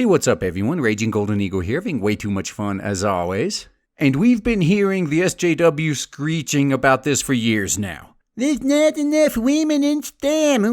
Hey, what's up everyone? Raging Golden Eagle here, having way too much fun as always. And we've been hearing the SJW screeching about this for years now. There's not enough women in STEM.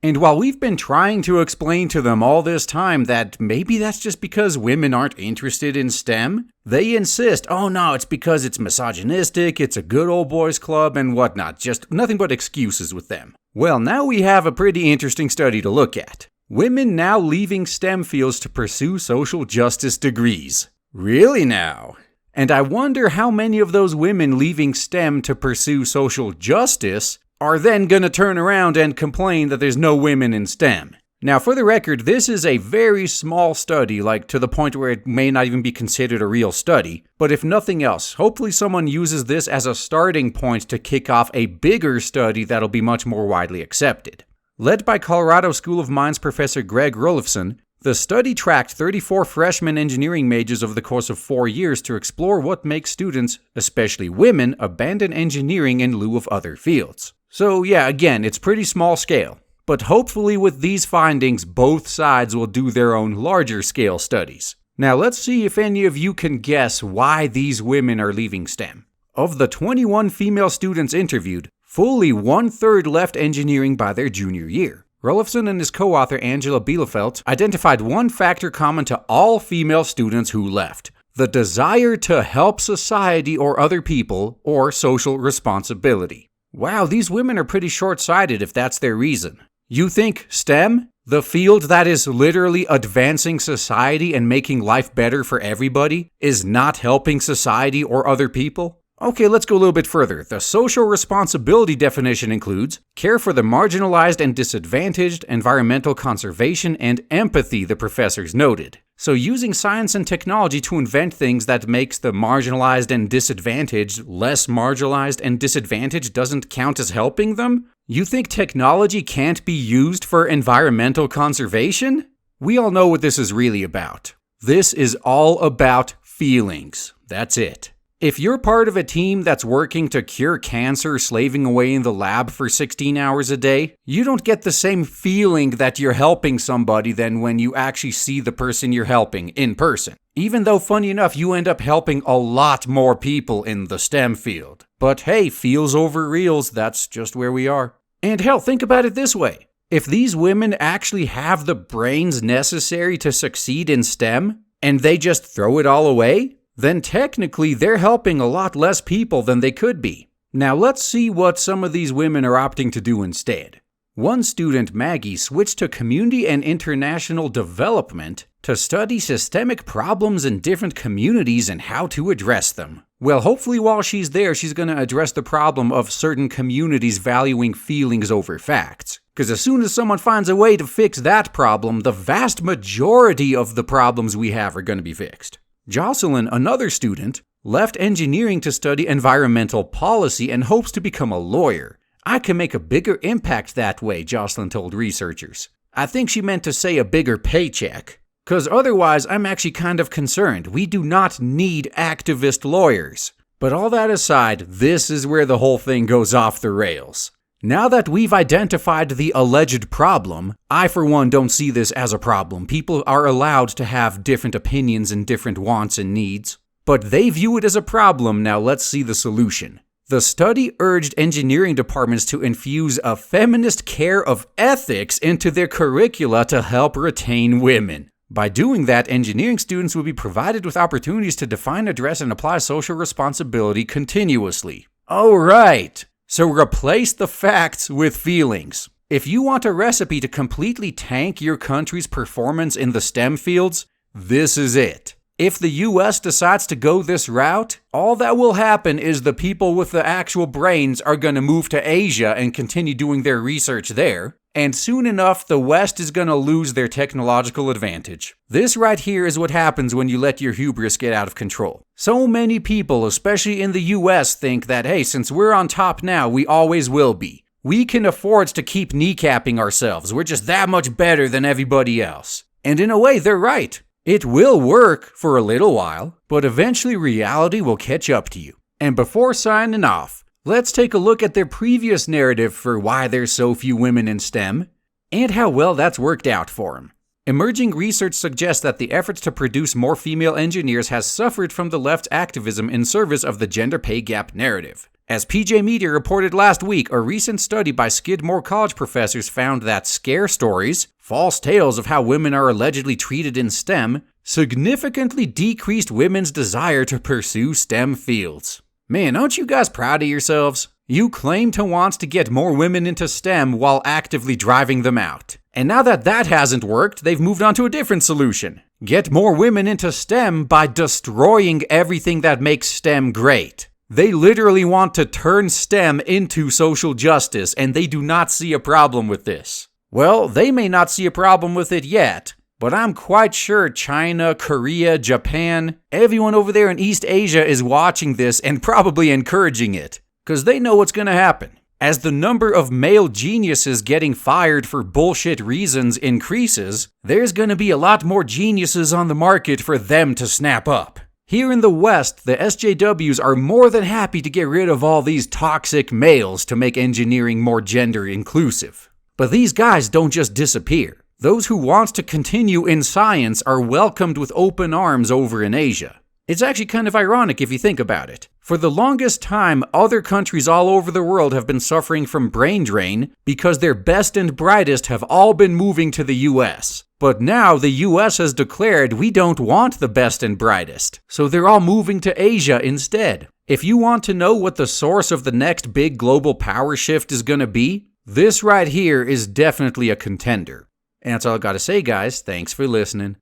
And while we've been trying to explain to them all this time that maybe that's just because women aren't interested in STEM, they insist, oh no, it's because it's misogynistic, it's a good old boys club and whatnot, just nothing but excuses with them. Well, now we have a pretty interesting study to look at. Women now leaving STEM fields to pursue social justice degrees. Really now? And I wonder how many of those women leaving STEM to pursue social justice are then gonna turn around and complain that there's no women in STEM. Now, for the record, this is a very small study, like to the point where it may not even be considered a real study. But if nothing else, hopefully someone uses this as a starting point to kick off a bigger study that'll be much more widely accepted. Led by Colorado School of Mines professor Greg Rolifson, the study tracked 34 freshman engineering majors over the course of 4 years to explore what makes students, especially women, abandon engineering in lieu of other fields. So yeah, again, it's pretty small scale. But hopefully with these findings, both sides will do their own larger scale studies. Now let's see if any of you can guess why these women are leaving STEM. Of the 21 female students interviewed, fully 1/3 left engineering by their junior year. Rolifson and his co-author Angela Bielefeld identified one factor common to all female students who left: the desire to help society or other people, or social responsibility. Wow, these women are pretty short-sighted if that's their reason. You think STEM, the field that is literally advancing society and making life better for everybody, is not helping society or other people? Okay, let's go a little bit further. The social responsibility definition includes care for the marginalized and disadvantaged, environmental conservation, and empathy, the professors noted. So using science and technology to invent things that makes the marginalized and disadvantaged less marginalized and disadvantaged doesn't count as helping them? You think technology can't be used for environmental conservation? We all know what this is really about. This is all about feelings. That's it. If you're part of a team that's working to cure cancer slaving away in the lab for 16 hours a day, you don't get the same feeling that you're helping somebody than when you actually see the person you're helping in person. Even though, funny enough, you end up helping a lot more people in the STEM field. But hey, feels over reals, that's just where we are. And hell, think about it this way. If these women actually have the brains necessary to succeed in STEM, and they just throw it all away, then technically they're helping a lot less people than they could be. Now let's see what some of these women are opting to do instead. One student, Maggie, switched to community and international development to study systemic problems in different communities and how to address them. Well, hopefully while she's there, she's going to address the problem of certain communities valuing feelings over facts. Because as soon as someone finds a way to fix that problem, the vast majority of the problems we have are going to be fixed. Jocelyn, another student, left engineering to study environmental policy and hopes to become a lawyer. I can make a bigger impact that way, Jocelyn told researchers. I think she meant to say a bigger paycheck. Because otherwise, I'm actually kind of concerned. We do not need activist lawyers. But all that aside, this is where the whole thing goes off the rails. Now that we've identified the alleged problem, I for one don't see this as a problem. People are allowed to have different opinions and different wants and needs. But they view it as a problem, now let's see the solution. The study urged engineering departments to infuse a feminist care of ethics into their curricula to help retain women. By doing that, engineering students would be provided with opportunities to define, address, and apply social responsibility continuously. Oh, right. So replace the facts with feelings. If you want a recipe to completely tank your country's performance in the STEM fields, this is it. If the US decides to go this route, all that will happen is the people with the actual brains are going to move to Asia and continue doing their research there. And soon enough, the West is going to lose their technological advantage. This right here is what happens when you let your hubris get out of control. So many people, especially in the US, think that, hey, since we're on top now, we always will be. We can afford to keep kneecapping ourselves. We're just that much better than everybody else. And in a way, they're right. It will work for a little while, but eventually reality will catch up to you. And before signing off, let's take a look at their previous narrative for why there's so few women in STEM, and how well that's worked out for them. Emerging research suggests that the efforts to produce more female engineers has suffered from the left's activism in service of the gender pay gap narrative. As PJ Media reported last week, a recent study by Skidmore College professors found that scare stories, false tales of how women are allegedly treated in STEM, significantly decreased women's desire to pursue STEM fields. Man, aren't you guys proud of yourselves? You claim to want to get more women into STEM while actively driving them out. And now that that hasn't worked, they've moved on to a different solution. Get more women into STEM by destroying everything that makes STEM great. They literally want to turn STEM into social justice, and they do not see a problem with this. Well, they may not see a problem with it yet, but I'm quite sure China, Korea, Japan, everyone over there in East Asia is watching this and probably encouraging it, because they know what's going to happen. As the number of male geniuses getting fired for bullshit reasons increases, there's going to be a lot more geniuses on the market for them to snap up. Here in the West, the SJWs are more than happy to get rid of all these toxic males to make engineering more gender inclusive. But these guys don't just disappear. Those who want to continue in science are welcomed with open arms over in Asia. It's actually kind of ironic if you think about it. For the longest time, other countries all over the world have been suffering from brain drain because their best and brightest have all been moving to the US. But now the US has declared we don't want the best and brightest, so they're all moving to Asia instead. If you want to know what the source of the next big global power shift is going to be, this right here is definitely a contender. And that's all I gotta say, guys. Thanks for listening.